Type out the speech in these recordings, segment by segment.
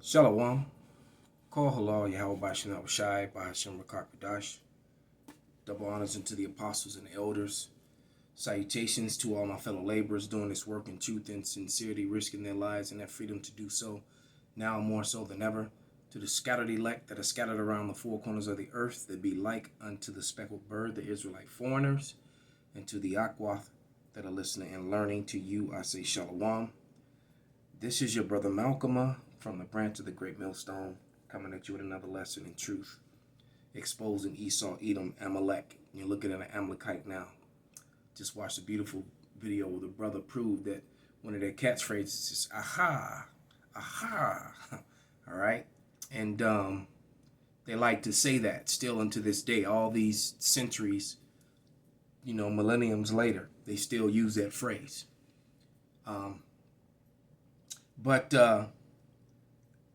Shalom. Call halal Yahweh Bashan Shai Bahashim Rakakadash. Double honors unto the apostles and the elders. Salutations to all my fellow laborers doing this work in truth and sincerity, risking their lives and their freedom to do so, now more so than ever. To the scattered elect that are scattered around the four corners of the earth, that be like unto the speckled bird, the Israelite foreigners, and to the Akwath that are listening and learning, to you I say Shalom. This is your brother Malcolm from the branch of the Great Millstone, coming at you with another lesson in truth, exposing Esau, Edom, Amalek. You're looking at an Amalekite now. Just watched a beautiful video where the brother proved that one of their catchphrases is aha, aha. All right. And they like to say that still unto this day, all these centuries, millenniums later, they still use that phrase. But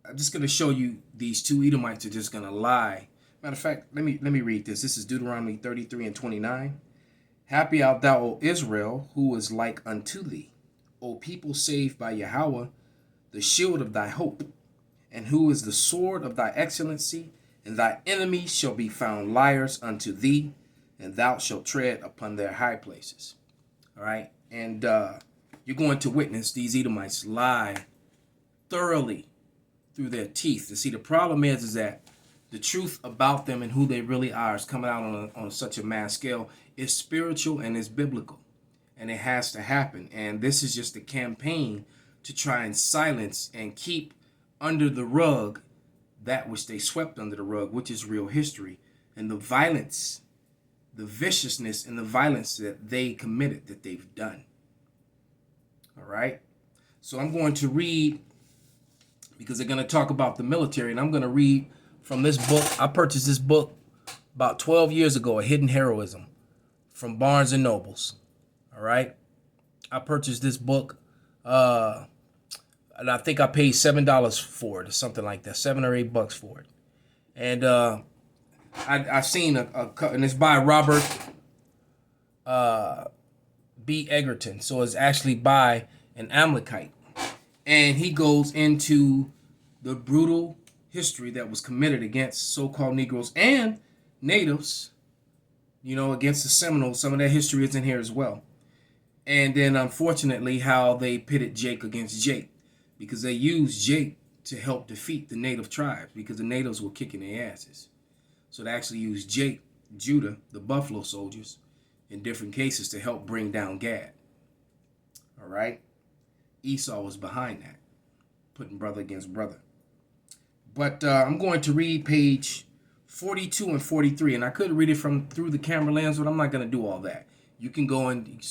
I'm just going to show you these two Edomites are just going to lie. Matter of fact, let me read this. This is Deuteronomy 33 and 29. Happy art thou, O Israel, who is like unto thee, O people saved by Yahweh, the shield of thy hope, and who is the sword of thy excellency, and thy enemies shall be found liars unto thee, and thou shalt tread upon their high places. All right, and you're going to witness these Edomites lie thoroughly through their teeth. You see, the problem is that the truth about them and who they really are is coming out on such a mass scale. It's spiritual and it's biblical, and it has to happen. And this is just a campaign to try and silence and keep under the rug that which they swept under the rug, which is real history, and the violence, the viciousness and the violence that they committed, that they've done. All right. So I'm going to read, because they're going to talk about the military, and I'm going to read from this book. I purchased this book about 12 years ago, A Hidden Heroism, from Barnes and Nobles. All right. I purchased this book, and I think I paid $7 for it or something like that, $7 or $8 for it. And I seen and it's by Robert B. Egerton. So it's actually by an Amalekite. And he goes into the brutal history that was committed against so-called Negroes and natives, against the Seminoles. Some of that history is in here as well. And then, unfortunately, how they pitted Jake against Jake, because they used Jake to help defeat the native tribes, because the natives were kicking their asses. So they actually used Jake, Judah, the Buffalo Soldiers, in different cases to help bring down Gad. All right? Esau was behind that, putting brother against brother. But I'm going to read page 42 and 43, and I could read it through the camera lens, but I'm not going to do all that. You can go and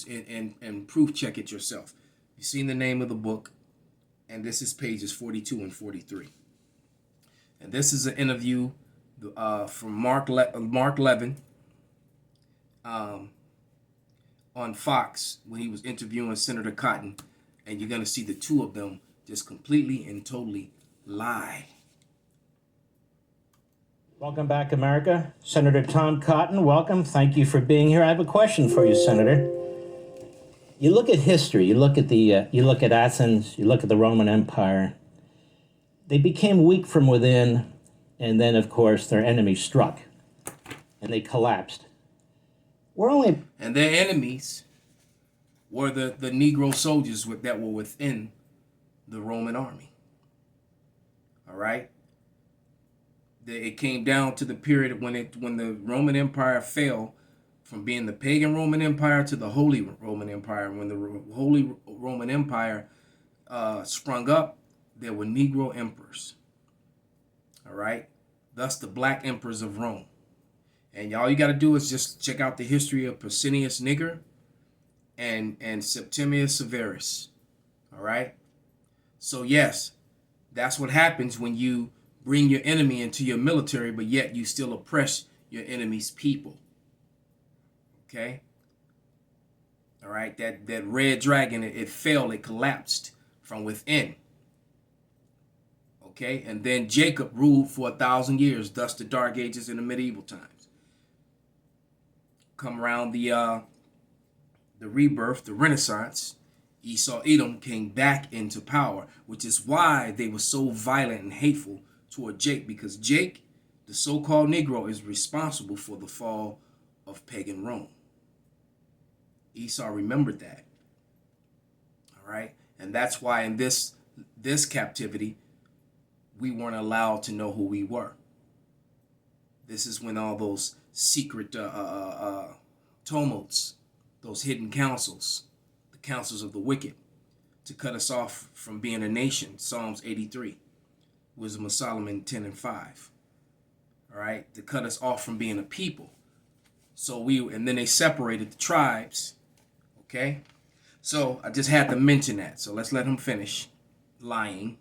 proof check it yourself. You've seen the name of the book, and this is pages 42 and 43. And this is an interview from Mark Levin on Fox when he was interviewing Senator Cotton, and you're going to see the two of them just completely and totally lie. Welcome back, America. Senator Tom Cotton, welcome. Thank you for being here. I have a question for you, Senator. You look at history. You look at Athens. You look at the Roman Empire. They became weak from within, and then, of course, their enemies struck, and they collapsed. And their enemies were the Negro soldiers that were within the Roman army. All right. It came down to the period when the Roman Empire fell from being the pagan Roman Empire to the Holy Roman Empire. When the Holy Roman Empire sprung up, there were Negro emperors. All right. Thus the black emperors of Rome. And all you got to do is just check out the history of Pescennius Niger and Septimius Severus. All right. So yes, that's what happens when you bring your enemy into your military, but yet you still oppress your enemy's people. Okay? All right? That red dragon, it fell, it collapsed from within. Okay? And then Jacob ruled for 1,000 years, thus the Dark Ages in the medieval times. Come around the rebirth, the Renaissance, Esau, Edom came back into power, which is why they were so violent and hateful toward Jake, because Jake, the so-called Negro, is responsible for the fall of pagan Rome. Esau remembered that. All right, and that's why in this captivity, we weren't allowed to know who we were. This is when all those secret tumults, those hidden councils, the councils of the wicked, to cut us off from being a nation. Psalms 83, Wisdom of Solomon 10 and 5. All right, to cut us off from being a people. And then they separated the tribes. Okay, so I just had to mention that. So let's let him finish lying.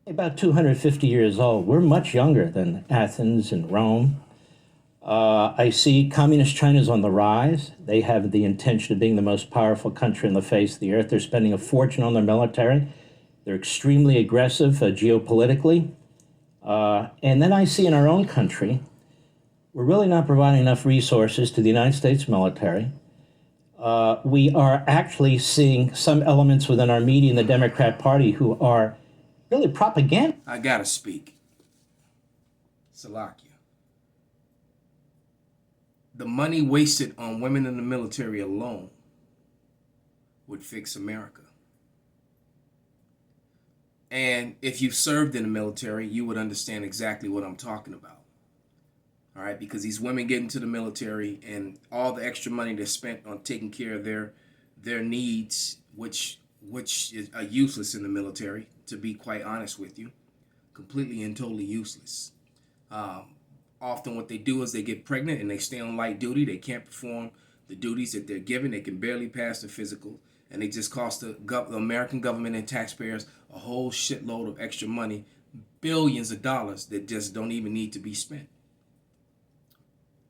About 250 years old. We're much younger than Athens and Rome. I see communist China's on the rise. They have the intention of being the most powerful country on the face of the earth. They're spending a fortune on their military. They're extremely aggressive geopolitically. And then I see in our own country, we're really not providing enough resources to the United States military. We are actually seeing some elements within our media and the Democrat Party who are really propaganda. I gotta speak. Salakia. The money wasted on women in the military alone would fix America. And if you served in the military, you would understand exactly what I'm talking about. All right, because these women get into the military and all the extra money they're spent on taking care of their needs, which are useless in the military, to be quite honest with you, completely and totally useless. Often what they do is they get pregnant and they stay on light duty. They can't perform the duties that they're given. They can barely pass the physical, and they just cost the American government and taxpayers a whole shitload of extra money, billions of dollars that just don't even need to be spent.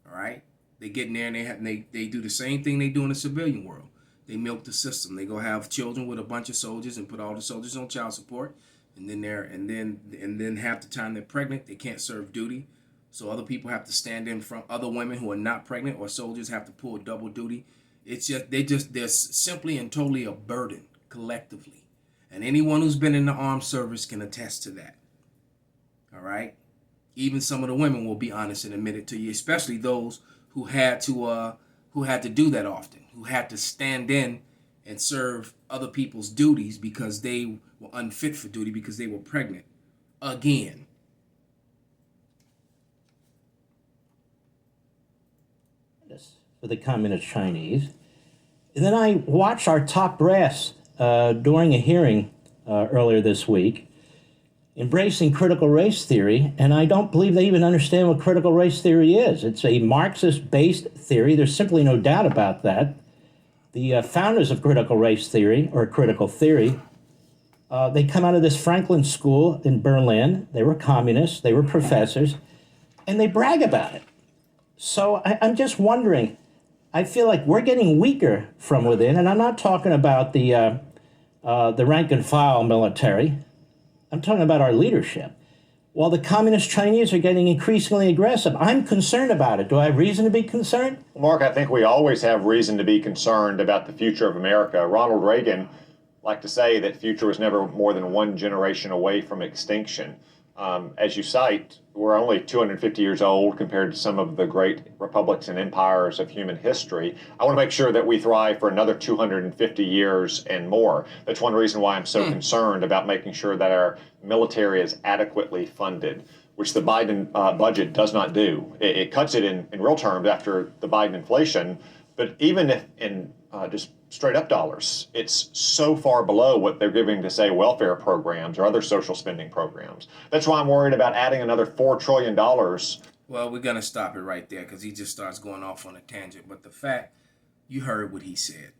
All right, they get in there and they do the same thing they do in the civilian world. They milk the system. They go have children with a bunch of soldiers and put all the soldiers on child support, and then half the time they're pregnant, they can't serve duty. So other people have to stand in front. Other women who are not pregnant or soldiers have to pull double duty. It's just they're simply and totally a burden collectively, and anyone who's been in the armed service can attest to that. All right, even some of the women will be honest and admit it to you, especially those who had to do that often, who had to stand in and serve other people's duties because they were unfit for duty because they were pregnant. Again. For the communist Chinese. And then I watched our top brass during a hearing earlier this week, embracing critical race theory, and I don't believe they even understand what critical race theory is. It's a Marxist-based theory. There's simply no doubt about that. The founders of critical race theory, or critical theory, they come out of this Franklin School in Berlin. They were communists. They were professors, and they brag about it. So I'm just wondering, I feel like we're getting weaker from within, and I'm not talking about the rank and file military. I'm talking about our leadership. While the communist Chinese are getting increasingly aggressive, I'm concerned about it. Do I have reason to be concerned? Well, Mark, I think we always have reason to be concerned about the future of America. Ronald Reagan liked to say that future was never more than one generation away from extinction. As you cite, we're only 250 years old compared to some of the great republics and empires of human history. I want to make sure that we thrive for another 250 years and more. That's one reason why I'm so concerned about making sure that our military is adequately funded, which the Biden budget does not do. It cuts it in real terms after the Biden inflation, but even if in just straight up dollars, it's so far below what they're giving to, say, welfare programs or other social spending programs. That's why I'm worried about adding another $4 trillion. Well, we're going to stop it right there because he just starts going off on a tangent. But the fact, you heard what he said.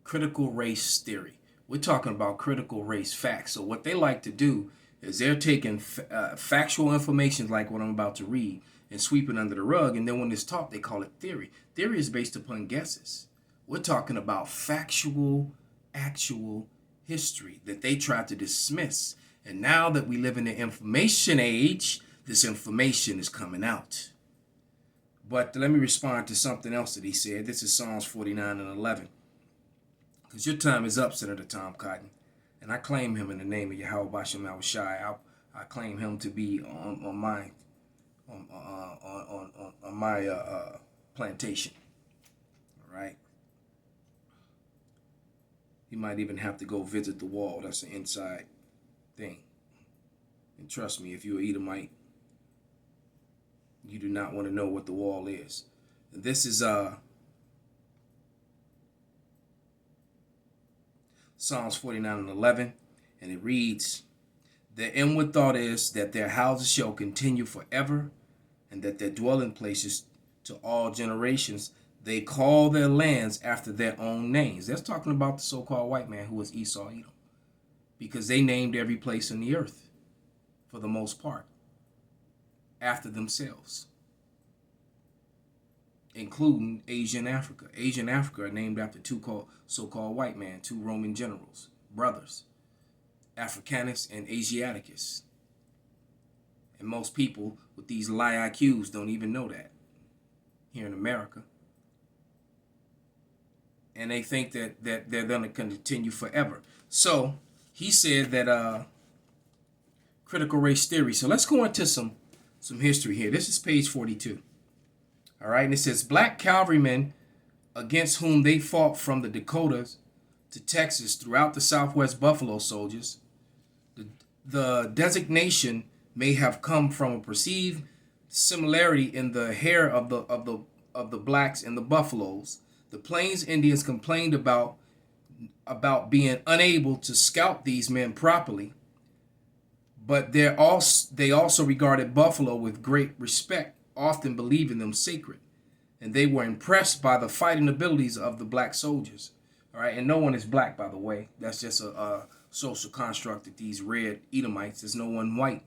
Critical race theory. We're talking about critical race facts. So what they like to do is they're taking factual information like what I'm about to read and sweep it under the rug. And then when it's taught, they call it theory. Theory is based upon guesses. We're talking about factual, actual history that they tried to dismiss. And now that we live in the information age, this information is coming out. But let me respond to something else that he said. This is Psalms 49 and 11. Because your time is up, Senator Tom Cotton. And I claim him in the name of Yahweh Bashem Yahushai. I claim him to be on my plantation. All right. You might even have to go visit the wall. That's an inside thing. And trust me, if you're an Edomite, you do not want to know what the wall is. And this is Psalms 49:11, and it reads, "Their inward thought is that their houses shall continue forever, and that their dwelling places to all generations. They call their lands after their own names." That's talking about the so-called white man who was Esau, Edom, because they named every place in the earth, for the most part, after themselves, including Asia and Africa. Asia and Africa are named after two so-called white men, two Roman generals, brothers, Africanus and Asiaticus. And most people with these lie IQs don't even know that here in America. And they think that they're going to continue forever. So he said that critical race theory. So let's go into some history here. This is page 42. All right, and it says black cavalrymen against whom they fought from the Dakotas to Texas throughout the Southwest Buffalo Soldiers. The designation may have come from a perceived similarity in the hair of the blacks and the buffaloes. The Plains Indians complained about being unable to scalp these men properly, but they also regarded buffalo with great respect, often believing them sacred, and they were impressed by the fighting abilities of the black soldiers. All right, and no one is black, by the way. That's just a social construct that these red Edomites. There's no one white